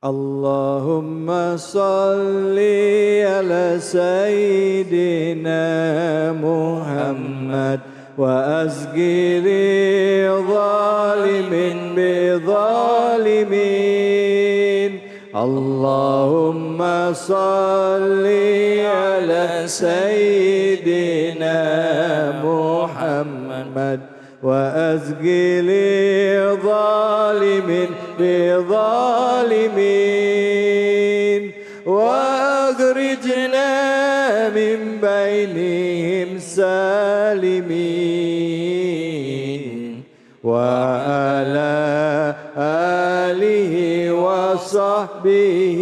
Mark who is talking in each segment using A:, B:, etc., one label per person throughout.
A: Allahumma salli ala Sayyidina Muhammad wa azgiri zalimin bi zalimin. Allahumma salli ala Sayyidina Muhammad وأزقل ظالم بظالمين وأخرجنا من بينهم سالمين وعلى آله وصحبه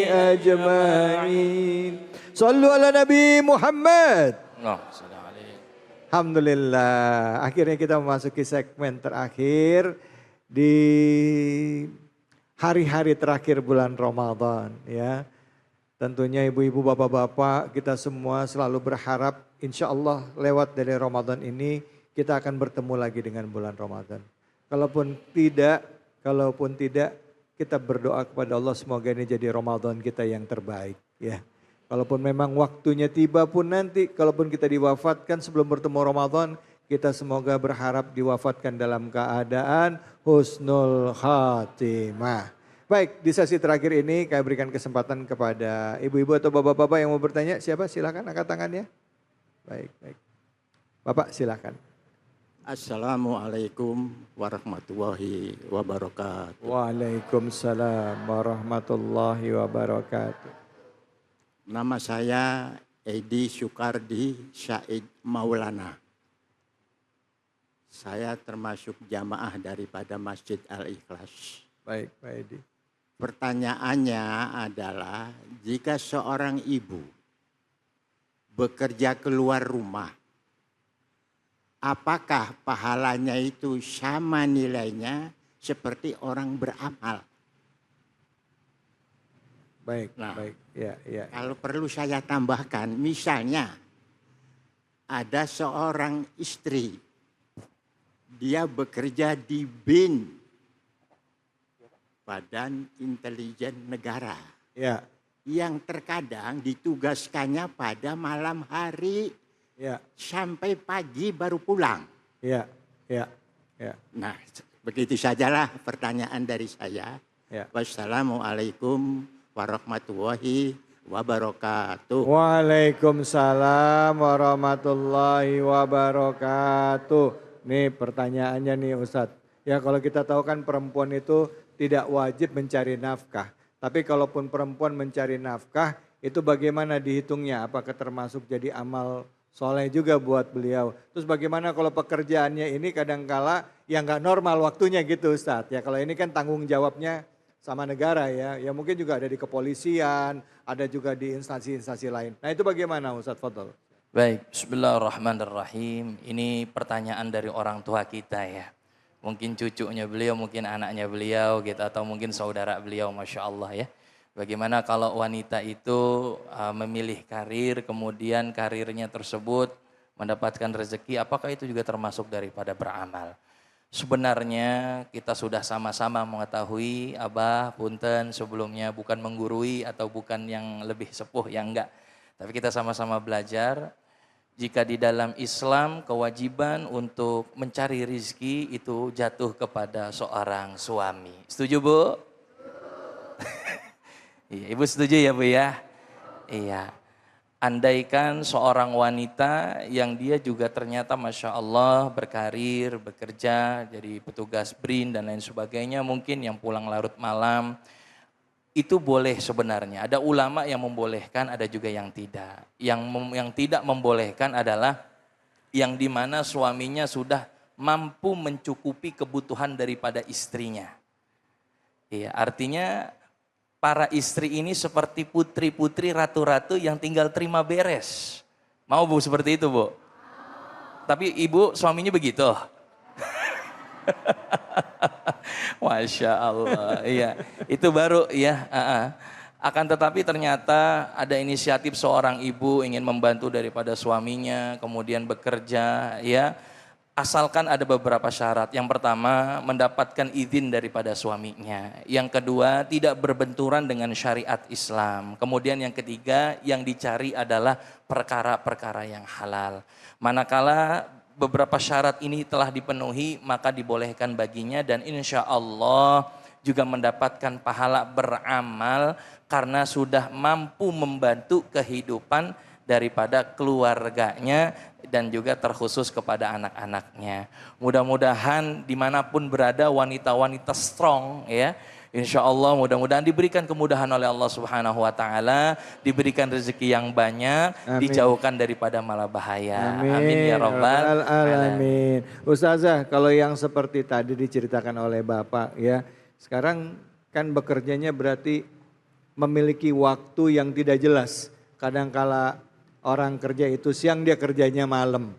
A: أجمعين صلوا على نبي محمد. Alhamdulillah, akhirnya kita memasuki segmen terakhir di hari-hari terakhir bulan Ramadan ya. Tentunya ibu-ibu, bapak-bapak, kita semua selalu berharap insya Allah lewat dari Ramadan ini kita akan bertemu lagi dengan bulan Ramadan. Kalaupun tidak kita berdoa kepada Allah semoga ini jadi Ramadan kita yang terbaik ya. Kalaupun memang waktunya tiba pun nanti, kalaupun kita diwafatkan sebelum bertemu Ramadan, kita semoga berharap diwafatkan dalam keadaan husnul khatimah. Baik, di sesi terakhir ini kami berikan kesempatan kepada ibu-ibu atau bapak-bapak yang mau bertanya. Siapa? Silakan angkat tangannya. Baik. Bapak silakan.
B: Assalamualaikum warahmatullahi wabarakatuh.
A: Waalaikumsalam warahmatullahi wabarakatuh.
B: Nama saya Edi Sukardi Syahid Maulana. Saya termasuk jamaah daripada Masjid Al-Ikhlas.
A: Baik, Pak Edi.
B: Pertanyaannya adalah jika seorang ibu bekerja keluar rumah, apakah pahalanya itu sama nilainya seperti orang beramal?
A: Baik, baik. Ya.
B: Kalau perlu saya tambahkan, misalnya ada seorang istri, dia bekerja di BIN, Badan Intelijen Negara.
A: Ya.
B: Yang terkadang ditugaskannya pada malam hari, sampai pagi baru pulang.
A: Ya.
B: Nah, begitu sajalah pertanyaan dari saya. Wassalamualaikum warahmatullahi wabarakatuh.
A: Waalaikumsalam warahmatullahi wabarakatuh. Nih pertanyaannya nih Ustadz. Ya kalau kita tahu kan perempuan itu tidak wajib mencari nafkah. Tapi kalaupun perempuan mencari nafkah itu bagaimana dihitungnya? Apakah termasuk jadi amal soleh juga buat beliau? Terus bagaimana kalau pekerjaannya ini kadangkala yang nggak normal waktunya gitu Ustadz. Ya kalau ini kan tanggung jawabnya sama negara ya mungkin juga ada di kepolisian, ada juga di instansi-instansi lain. Nah itu bagaimana Ustadz Fadl?
C: Baik, bismillahirrahmanirrahim. Ini pertanyaan dari orang tua kita ya. Mungkin cucunya beliau, mungkin anaknya beliau gitu, atau mungkin saudara beliau, Masya Allah ya. Bagaimana kalau wanita itu memilih karir, kemudian karirnya tersebut mendapatkan rezeki, apakah itu juga termasuk daripada beramal? Sebenarnya kita sudah sama-sama mengetahui, Abah, Punten sebelumnya bukan menggurui atau bukan yang lebih sepuh, yang enggak. Tapi kita sama-sama belajar, jika di dalam Islam kewajiban untuk mencari rizki itu jatuh kepada seorang suami. Setuju Bu? Iya, Ibu setuju ya Bu ya? Iya. Andaikan seorang wanita yang dia juga ternyata Masya Allah berkarir, bekerja, jadi petugas BRIN dan lain sebagainya, mungkin yang pulang larut malam, itu boleh sebenarnya. Ada ulama yang membolehkan, ada juga yang tidak. Yang tidak membolehkan adalah yang dimana suaminya sudah mampu mencukupi kebutuhan daripada istrinya. Iya, artinya para istri ini seperti putri-putri, ratu-ratu yang tinggal terima beres. Mau Bu seperti itu Bu? Tapi ibu suaminya begitu? Masya Allah, iya. Itu baru ya. Akan tetapi ternyata ada inisiatif seorang ibu ingin membantu daripada suaminya, kemudian bekerja ya. asalkan ada beberapa syarat. Yang pertama, mendapatkan izin daripada suaminya. Yang kedua, tidak berbenturan dengan syariat Islam. Kemudian yang ketiga, yang dicari adalah perkara-perkara yang halal. Manakala beberapa syarat ini telah dipenuhi, maka dibolehkan baginya dan insya Allah juga mendapatkan pahala beramal karena sudah mampu membantu kehidupan daripada keluarganya dan juga terkhusus kepada anak-anaknya. Mudah-mudahan dimanapun berada wanita-wanita strong ya. Insya Allah mudah-mudahan diberikan kemudahan oleh Allah Subhanahu Wa Taala, diberikan rezeki yang banyak,
A: Amin.
C: dijauhkan daripada malah bahaya.
A: Amin,
C: Amin ya Rabbal
A: alamin. Ustazah, kalau yang seperti tadi diceritakan oleh Bapak ya, sekarang kan bekerjanya berarti memiliki waktu yang tidak jelas. Kadangkala orang kerja itu siang, dia kerjanya malam.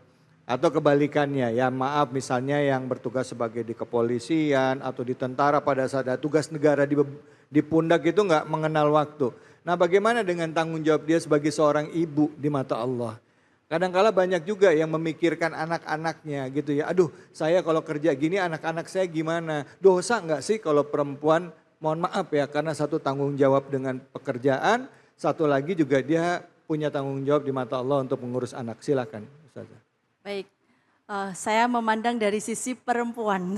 A: Atau kebalikannya, ya maaf misalnya yang bertugas sebagai di kepolisian atau di tentara pada saat ada tugas negara di pundak itu nggak mengenal waktu. Nah bagaimana dengan tanggung jawab dia sebagai seorang ibu di mata Allah? Kadangkala banyak juga yang memikirkan anak-anaknya gitu ya. Aduh saya kalau kerja gini anak-anak saya gimana? Dosa nggak sih kalau perempuan, mohon maaf ya karena satu tanggung jawab dengan pekerjaan, satu lagi juga dia punya tanggung jawab di mata Allah untuk mengurus anak. Silakan Ustazah.
D: Baik, saya memandang dari sisi perempuan.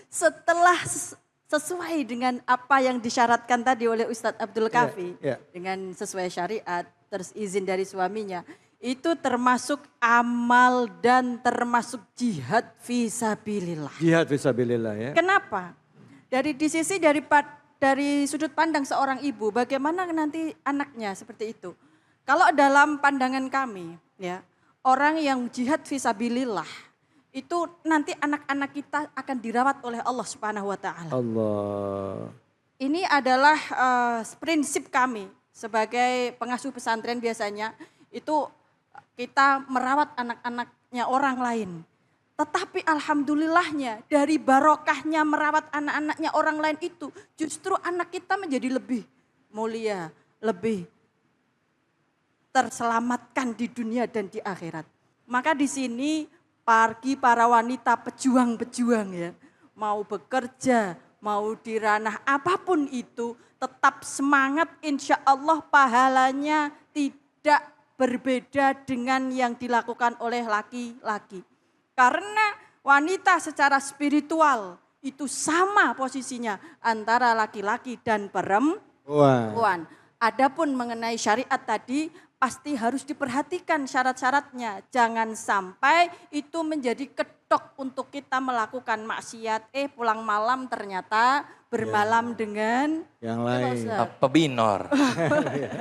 D: Setelah sesuai dengan apa yang disyaratkan tadi oleh Ustadz Abdul Kafi, dengan sesuai syariat, terus izin dari suaminya, itu termasuk amal dan termasuk jihad fisabilillah.
A: Jihad fisabilillah ya.
D: Kenapa? Dari sudut pandang seorang ibu, bagaimana nanti anaknya seperti itu? Kalau dalam pandangan kami, ya. Orang yang jihad fisabilillah itu nanti anak-anak kita akan dirawat oleh Allah Subhanahu Wa Taala.
A: Allah.
D: Ini adalah prinsip kami sebagai pengasuh pesantren biasanya itu kita merawat anak-anaknya orang lain. Tetapi alhamdulillahnya dari barokahnya merawat anak-anaknya orang lain itu justru anak kita menjadi lebih mulia, lebih terselamatkan di dunia dan di akhirat. Maka di sini para wanita pejuang-pejuang ya, mau bekerja, mau di ranah apapun itu, tetap semangat, insya Allah pahalanya tidak berbeda dengan yang dilakukan oleh laki-laki. Karena wanita secara spiritual itu sama posisinya antara laki-laki dan perempuan. Adapun mengenai syariat tadi, pasti harus diperhatikan syarat-syaratnya. Jangan sampai itu menjadi kedok untuk kita melakukan maksiat. Pulang malam ternyata bermalam dengan
A: yang lain.
C: Pebinor.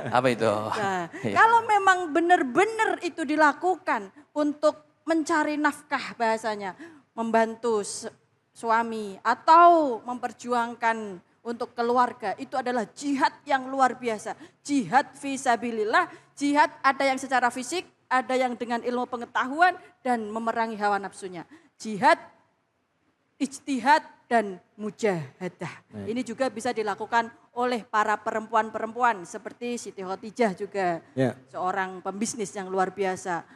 C: Apa itu?
D: Nah, kalau memang benar-benar itu dilakukan untuk mencari nafkah bahasanya. Membantu suami atau memperjuangkan untuk keluarga, itu adalah jihad yang luar biasa. Jihad fisabilillah, jihad ada yang secara fisik, ada yang dengan ilmu pengetahuan dan memerangi hawa nafsunya. Jihad, ijtihad dan mujahadah. Ini juga bisa dilakukan oleh para perempuan-perempuan seperti Siti Khotijah juga. Seorang pembisnis yang luar biasa.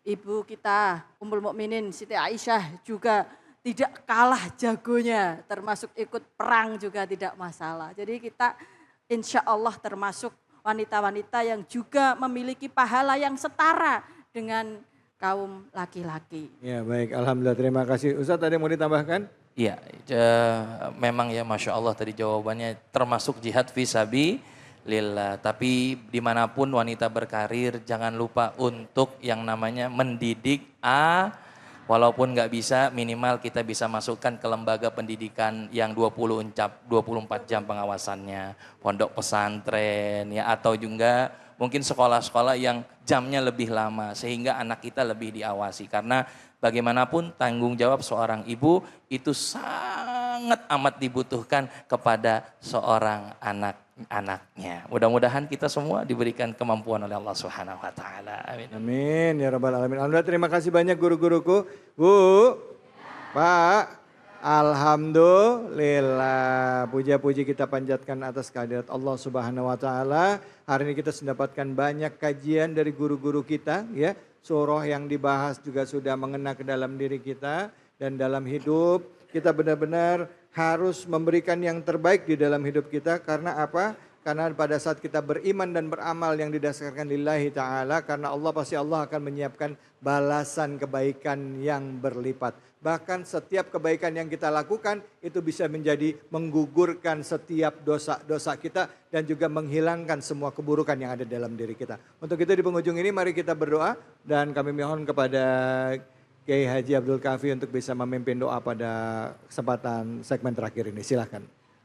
D: Ibu kita Ummul Mukminin Siti Aisyah juga tidak kalah jagonya, termasuk ikut perang juga tidak masalah. Jadi kita insya Allah termasuk wanita-wanita yang juga memiliki pahala yang setara dengan kaum laki-laki.
A: Ya baik, alhamdulillah, terima kasih. Ustadz, ada yang mau ditambahkan?
C: Iya, memang ya Masya Allah tadi jawabannya termasuk jihad fisabilillah. Tapi dimanapun wanita berkarir jangan lupa untuk yang namanya mendidik walaupun nggak bisa, minimal kita bisa masukkan ke lembaga pendidikan yang 24 jam pengawasannya. Pondok pesantren ya, atau juga mungkin sekolah-sekolah yang jamnya lebih lama sehingga anak kita lebih diawasi. Karena bagaimanapun tanggung jawab seorang ibu itu sangat amat dibutuhkan kepada seorang anaknya. Mudah-mudahan kita semua diberikan kemampuan oleh Allah Subhanahu wa taala. Amin.
A: Amin ya rabbal alamin. Alhamdulillah, terima kasih banyak guru-guruku. Bu, Pak, alhamdulillah. Puja-puji kita panjatkan atas kehadirat Allah Subhanahu wa taala. Hari ini kita mendapatkan banyak kajian dari guru-guru kita ya. surah yang dibahas juga sudah mengena ke dalam diri kita. Dan dalam hidup kita benar-benar harus memberikan yang terbaik di dalam hidup kita. Karena apa? Karena pada saat kita beriman dan beramal yang didasarkan lillahi ta'ala, karena Allah akan menyiapkan balasan kebaikan yang berlipat. Bahkan setiap kebaikan yang kita lakukan itu bisa menjadi menggugurkan setiap dosa-dosa kita dan juga menghilangkan semua keburukan yang ada dalam diri kita. Untuk itu di penghujung ini mari kita berdoa dan kami mohon kepada Kiai Haji Abdul Kafi untuk bisa memimpin doa pada kesempatan segmen terakhir ini. Silakan.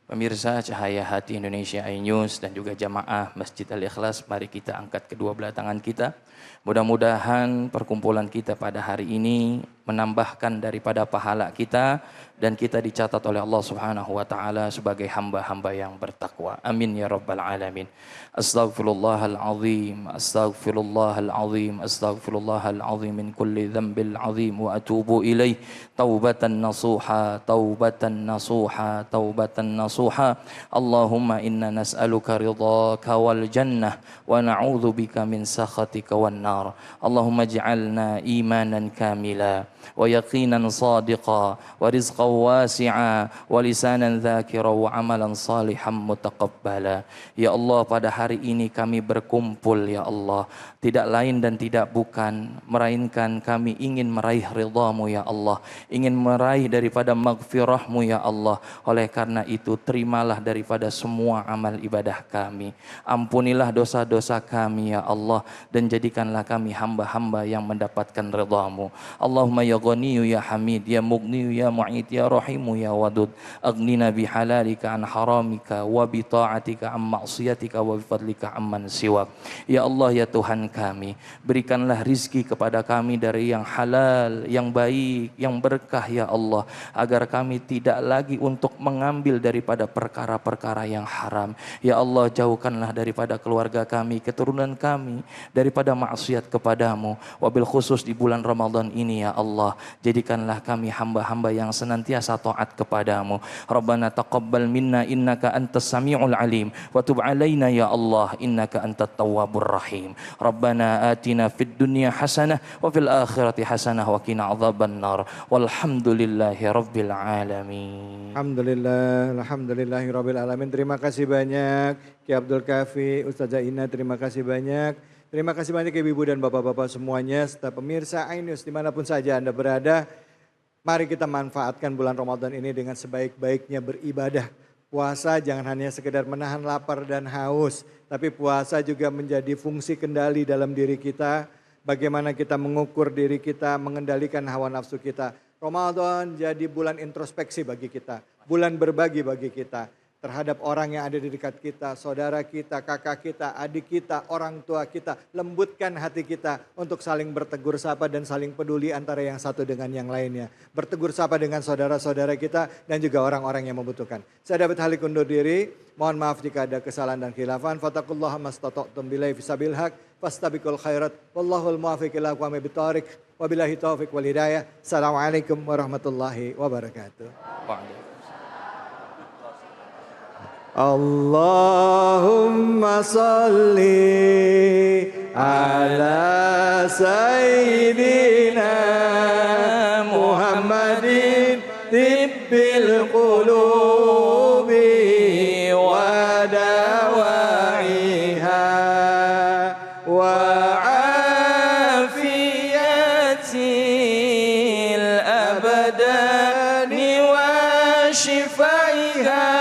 C: Pemirsa Cahaya Hati Indonesia iNews dan juga jamaah Masjid Al-Ikhlas, mari kita angkat kedua belah tangan kita. Mudah-mudahan perkumpulan kita pada hari ini menambahkan daripada pahala kita dan kita dicatat oleh Allah Subhanahu wa taala sebagai hamba-hamba yang bertakwa. Amin ya rabbal alamin. Astaghfirullahalazim, astaghfirullahalazim, astaghfirullahalazim min kulli dhanbil azim wa atubu ilaih. Taubatan nasuha, taubatan nasuha, taubatan nasuha. Allahumma inna nas'aluka ridhaka wal jannah wa na'udzubika min sakhatika wan nar. Allahumma ij'alna imanan kamila wa yaqinan sadiqa wa rizqan wasi'a wa lisanan dzakira wa amalan salihan mutaqabbala. Ya Allah, pada hari ini kami berkumpul ya Allah, tidak lain dan tidak bukan melainkan kami ingin meraih ridha-Mu ya Allah, ingin meraih daripada maghfirah-Mu ya Allah. Oleh karena itu terimalah daripada semua amal ibadah kami, ampunilah dosa-dosa kami ya Allah, dan jadikanlah kami hamba-hamba yang mendapatkan ridha-Mu. Allahumma ya Ghaniyu ya Hamid ya Mughniyu ya Mu'id ya Rahimu ya Wadud, aghnina bihalalika an haramika wa bi ta'atika an ma'siyatika wa bi fadlika amman siwak. Ya Allah ya Tuhan kami, berikanlah rizki kepada kami dari yang halal, yang baik, yang berkah ya Allah, agar kami tidak lagi untuk mengambil daripada perkara-perkara yang haram. Ya Allah, jauhkanlah daripada keluarga kami, keturunan kami daripada maksiat kepadamu. Wabil khusus di bulan Ramadan ini ya Allah, jadikanlah kami hamba-hamba yang senantiasa taat kepadamu. Rabbana taqabbal minna innaka antas sami'ul alim wa tub alaina ya Allah innaka antat tawwabur rahim. Rabbana atina fid dunya hasanah wa fil akhirati hasanah wa qina adzaban nar. Walhamdulillahi rabbil alamin.
A: Alhamdulillahi rabbil alamin. Terima kasih banyak Ki Abdul Kafi, Ustazah Ina, terima kasih banyak. Terima kasih banyak ibu-ibu dan bapak-bapak semuanya, serta pemirsa iNews dimanapun saja Anda berada. Mari kita manfaatkan bulan Ramadan ini dengan sebaik-baiknya beribadah. Puasa jangan hanya sekedar menahan lapar dan haus, tapi puasa juga menjadi fungsi kendali dalam diri kita. Bagaimana kita mengukur diri kita, mengendalikan hawa nafsu kita. Ramadan jadi bulan introspeksi bagi kita, bulan berbagi bagi kita. Terhadap orang yang ada di dekat kita, saudara kita, kakak kita, adik kita, orang tua kita. Lembutkan hati kita untuk saling bertegur sapa dan saling peduli antara yang satu dengan yang lainnya. Bertegur sapa dengan saudara-saudara kita dan juga orang-orang yang membutuhkan. Saya David Halik undur diri. Mohon maaf jika ada kesalahan dan khilafan. Fattaqullaha mastata'tum billahi fisabil haq. Fastabiqul khairat. Wallahul muwaffiq ila aqwamit thoriq. Wabillahi taufiq wal hidayah. Assalamualaikum warahmatullahi wabarakatuh. Allahumma salli ala sayyidina Muhammadin tibbil qulubi wa dawaiha wa afiyatil abdani wa shifaiha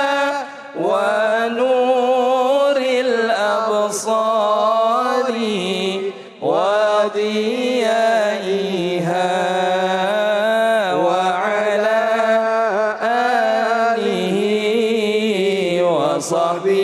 A: wa nuril absari wa diyaiha wa ala alihi wa sahbihi